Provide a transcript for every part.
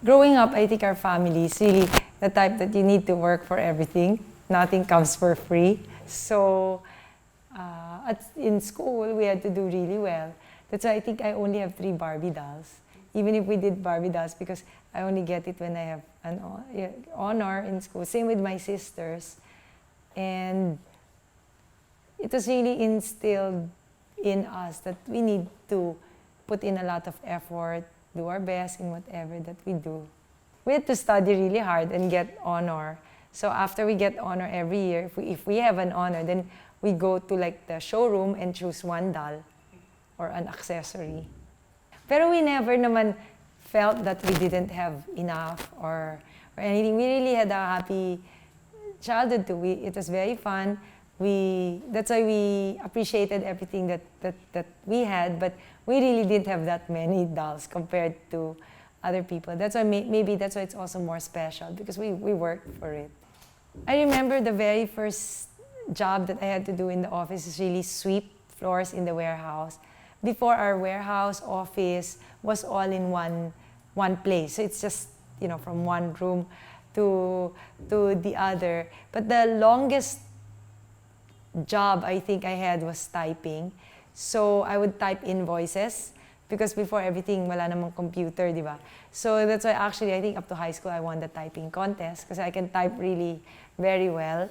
Growing up, I think our family is really the type that you need to work for everything. Nothing comes for free. So in school, we had to do really well. That's why I think I only have 3 Barbie dolls. Even if we did Barbie dolls, because I only get it when I have an honor in school. Same with my sisters. And it was really instilled in us that we need to put in a lot of effort, do our best in whatever that we do. We had to study really hard and get honor. So after we get honor every year, if we have an honor, then we go to like the showroom and choose 1 doll or an accessory. Pero we never naman felt that we didn't have enough or anything. We really had a happy childhood too. It was very fun. That's why we appreciated everything that we had, but we really didn't have that many dolls compared to other people. That's why maybe that's why it's also more special, because we worked for it. I remember the very first job that I had to do in the office is really sweep floors in the warehouse. Before, our warehouse office was all in one place. So it's just, from one room to the other. But the longest job I think I had was typing. So I would type invoices, because before everything, wala namang computer, di ba? So that's why actually I think up to high school I won the typing contest, because I can type really very well.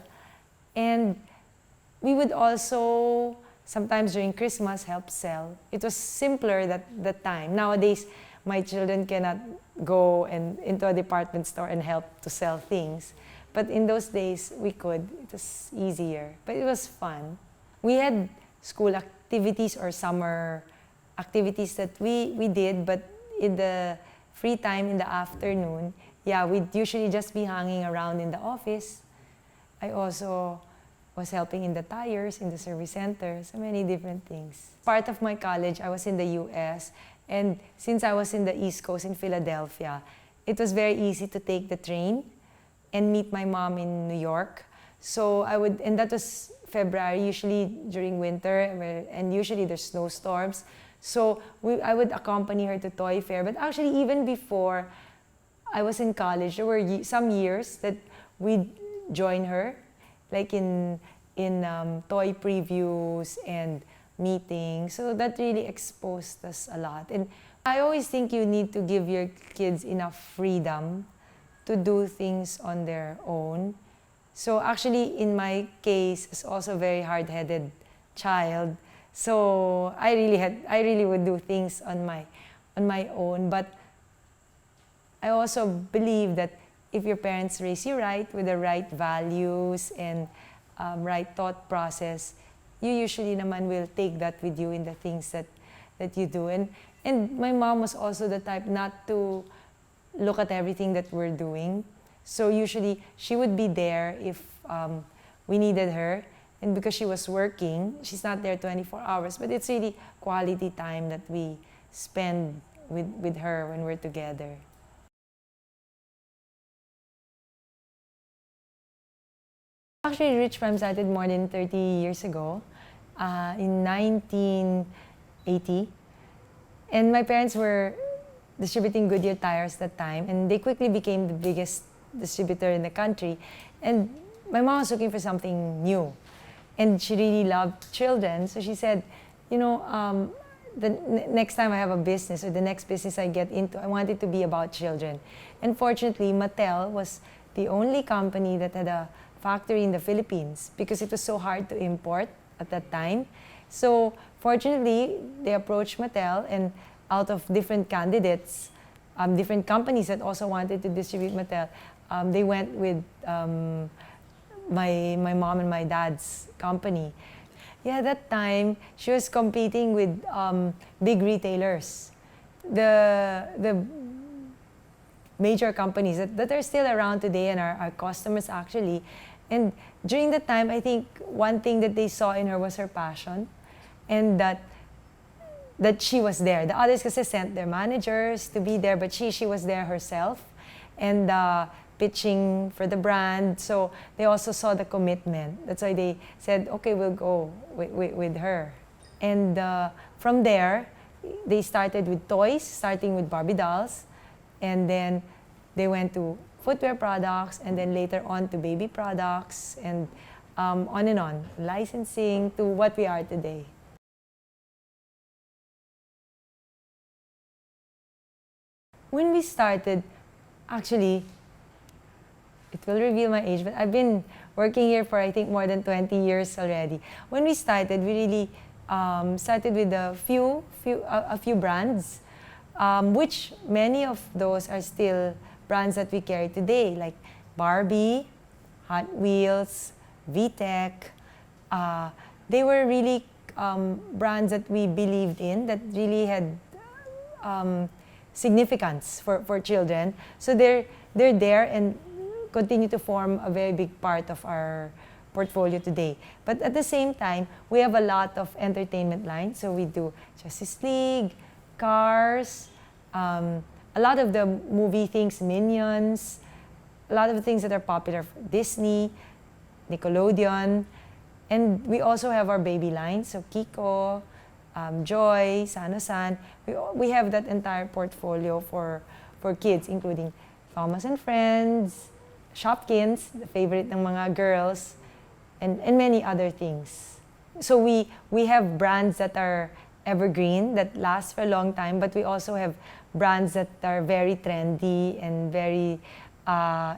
And we would also sometimes during Christmas help sell. It was simpler that time. Nowadays, my children cannot go into a department store and help to sell things. But in those days, we could. It was easier, but it was fun. We had school activities or summer activities that we did, but in the free time in the afternoon, we'd usually just be hanging around in the office. I also was helping in the tires, in the service center, so many different things. Part of my college, I was in the US, and since I was in the East Coast in Philadelphia, it was very easy to take the train and meet my mom in New York. So and that was February, usually during winter, and usually there's snowstorms. So I would accompany her to Toy Fair. But actually, even before I was in college, there were some years that we'd join her, like in toy previews and meetings. So that really exposed us a lot. And I always think you need to give your kids enough freedom to do things on their own. So actually, in my case, it's also a very hard-headed child. So I really would do things on my own. But I also believe that if your parents raise you right, with the right values and right thought process, you usually naman will take that with you in the things that you do. And my mom was also the type not to look at everything that we're doing. So usually she would be there if we needed her. And because she was working, she's not there 24 hours. But it's really quality time that we spend with her when we're together. Actually, Richprime started more than 30 years ago, in 1980. And my parents were distributing Goodyear tires that time, and they quickly became the biggest distributor in the country. And my mom was looking for something new, and she really loved children. So she said, the next time I have a business, or the next business I get into, I want it to be about children. And fortunately, Mattel was the only company that had a factory in the Philippines, because it was so hard to import at that time. So fortunately, they approached Mattel, and out of different candidates, different companies that also wanted to distribute Mattel, they went with my mom and my dad's company. Yeah, that time, she was competing with big retailers. The major companies that are still around today and are our customers actually. And during that time, I think one thing that they saw in her was her passion, and that she was there. The others kasi sent their managers to be there, but she was there herself and pitching for the brand. So they also saw the commitment. That's why they said, okay, we'll go with her. And from there, they started with toys, starting with Barbie dolls. And then they went to footwear products, and then later on to baby products, and on and on, licensing to what we are today. When we started, actually, it will reveal my age, but I've been working here for I think more than 20 years already. When we started, we really started with a few brands, which many of those are still brands that we carry today, like Barbie, Hot Wheels, VTech. They were really brands that we believed in, that really had significance for children. So they're there and continue to form a very big part of our portfolio today. But at the same time, we have a lot of entertainment lines. So we do Justice League, Cars, a lot of the movie things, Minions, a lot of the things that are popular for Disney, Nickelodeon. And we also have our baby line, so Kiko, Joy, Sano-san. We have that entire portfolio for kids, including Thomas and Friends, Shopkins, the favorite ng mga girls, and many other things. So we have brands that are evergreen, that last for a long time, but we also have brands that are very trendy and very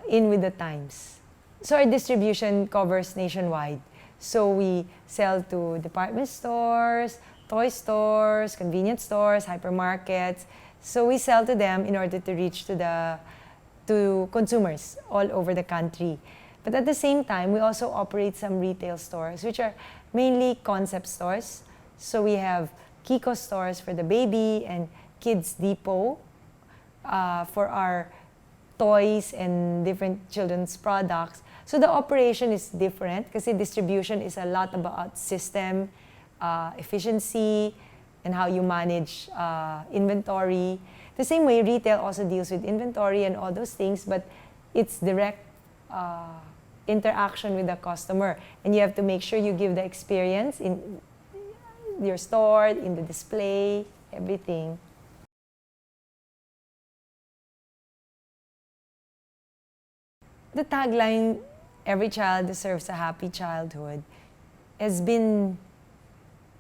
in with the times. So our distribution covers nationwide. So we sell to department stores, toy stores, convenience stores, hypermarkets. So we sell to them in order to reach to consumers all over the country. But at the same time, we also operate some retail stores, which are mainly concept stores. So we have Kiko stores for the baby and Kids Depot for our toys and different children's products. So the operation is different because the distribution is a lot about system, efficiency, and how you manage inventory. The same way retail also deals with inventory and all those things, but it's direct interaction with the customer. And you have to make sure you give the experience in your store, in the display, everything. The tagline, "Every child deserves a happy childhood," has been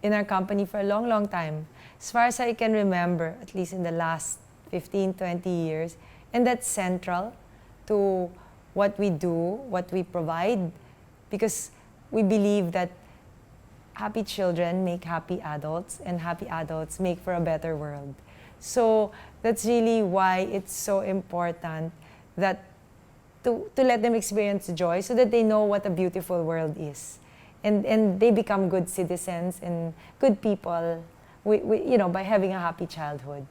in our company for a long, long time. As far as I can remember, at least in the last 15, 20 years. And that's central to what we do, what we provide, because we believe that happy children make happy adults, and happy adults make for a better world. So that's really why it's so important that to let them experience joy so that they know what a beautiful world is. And they become good citizens and good people by having a happy childhood.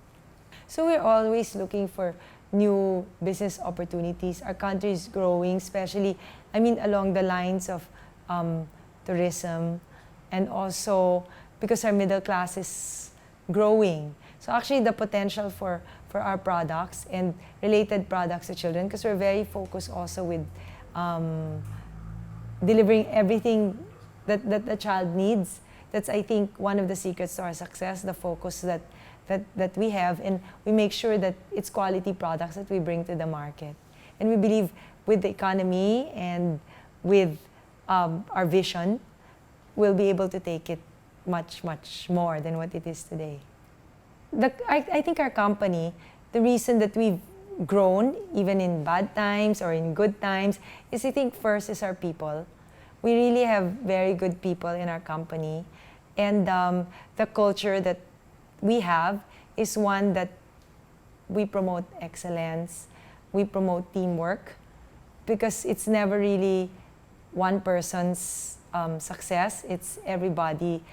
So we're always looking for new business opportunities. Our country is growing, especially, along the lines of tourism, and also because our middle class is growing. So actually the potential for our products and related products to children, because we're very focused also with delivering everything that the child needs. That's, I think, one of the secrets to our success, the focus that we have, and we make sure that it's quality products that we bring to the market. And we believe with the economy and with our vision, we'll be able to take it much, much more than what it is today. I think our company, the reason that we've grown, even in bad times or in good times, is I think first is our people. We really have very good people in our company. And the culture that we have is one that we promote excellence, we promote teamwork, because it's never really one person's success. It's everybody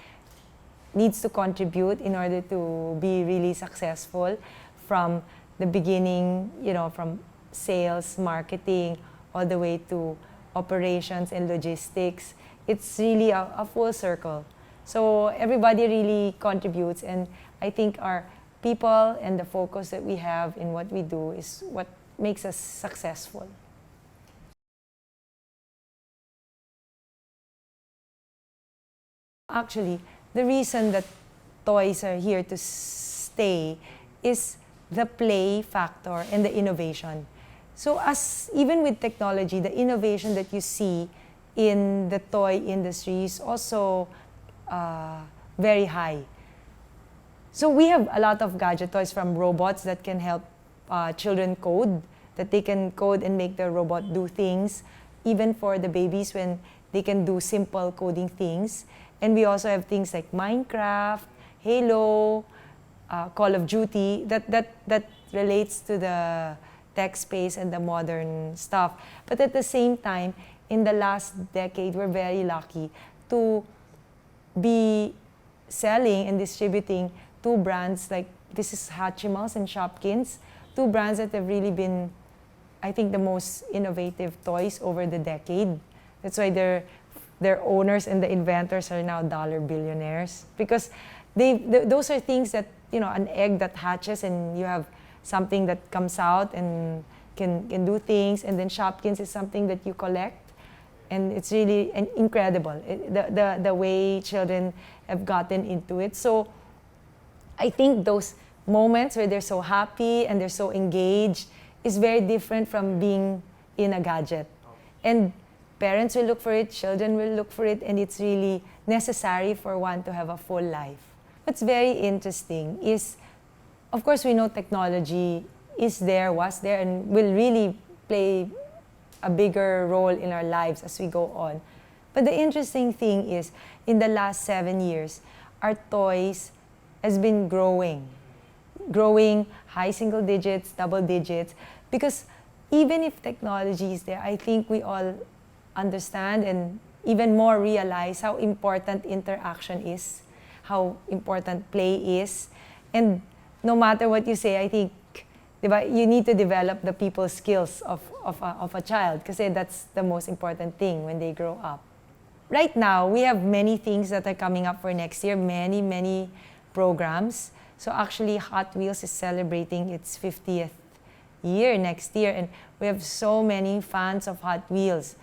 needs to contribute in order to be really successful from the beginning, from sales, marketing, all the way to operations and logistics. It's really a full circle. So everybody really contributes, and I think our people and the focus that we have in what we do is what makes us successful. Actually, the reason that toys are here to stay is the play factor and the innovation. So even with technology, the innovation that you see in the toy industry is also very high. So we have a lot of gadget toys, from robots that can help children code, that they can code and make the robot do things, even for the babies when they can do simple coding things. And we also have things like Minecraft, Halo, Call of Duty, that relates to the tech space and the modern stuff. But at the same time, in the last decade, we're very lucky to be selling and distributing two brands, like this is Hatchimals and Shopkins, two brands that have really been, I think, the most innovative toys over the decade. That's why their owners and the inventors are now dollar billionaires, because those are things that, you know, an egg that hatches and you have something that comes out and can do things, and then Shopkins is something that you collect. And it's really incredible, the way children have gotten into it. So I think those moments where they're so happy and they're so engaged is very different from being in a gadget. And parents will look for it, children will look for it, and it's really necessary for one to have a full life. What's very interesting is, of course, we know technology is there, was there, and will really play a bigger role in our lives as we go on. But the interesting thing is, in the last 7 years, our toys has been growing high single digits, double digits, because even if technology is there, I think we all understand and even more realize how important interaction is, how important play is. And no matter what you say, I think you need to develop the people skills of a child, because that's the most important thing when they grow up. Right now, we have many things that are coming up for next year, many programs. So actually, Hot Wheels is celebrating its 50th year next year, and we have so many fans of Hot Wheels.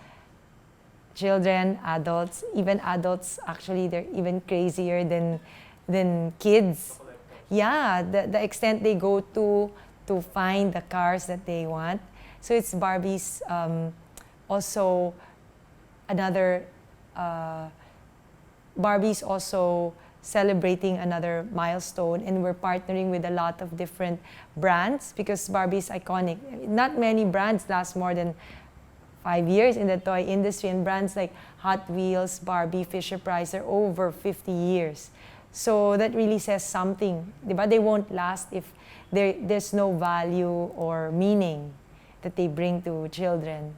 Children, adults, even adults, actually, they're even crazier than kids. Yeah, the extent they go to find the cars that they want. So it's Barbie's, also another, Barbie's also celebrating another milestone, and we're partnering with a lot of different brands because Barbie's iconic. Not many brands last more than 5 years in the toy industry, and brands like Hot Wheels, Barbie, Fisher-Price are over 50 years. So that really says something, but they won't last if there's no value or meaning that they bring to children.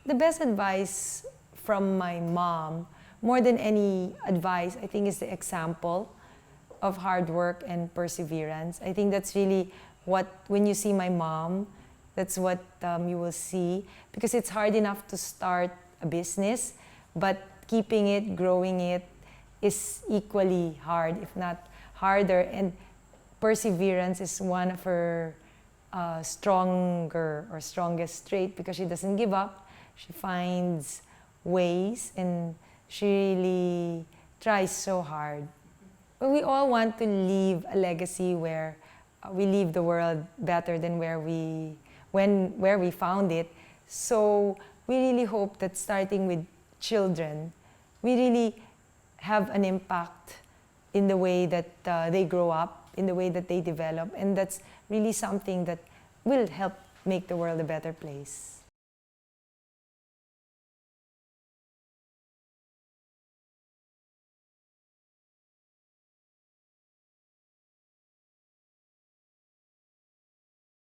The best advice from my mom, more than any advice, I think, is the example of hard work and perseverance. I think that's really what, when you see my mom, that's what you will see, because it's hard enough to start a business, but keeping it, growing it, is equally hard, if not harder. And perseverance is one of her strongest trait, because she doesn't give up. She finds ways, and she really tries so hard. But we all want to leave a legacy where we leave the world better than where we found it. So we really hope that starting with children, we really have an impact in the way that they grow up, in the way that they develop, and that's really something that will help make the world a better place.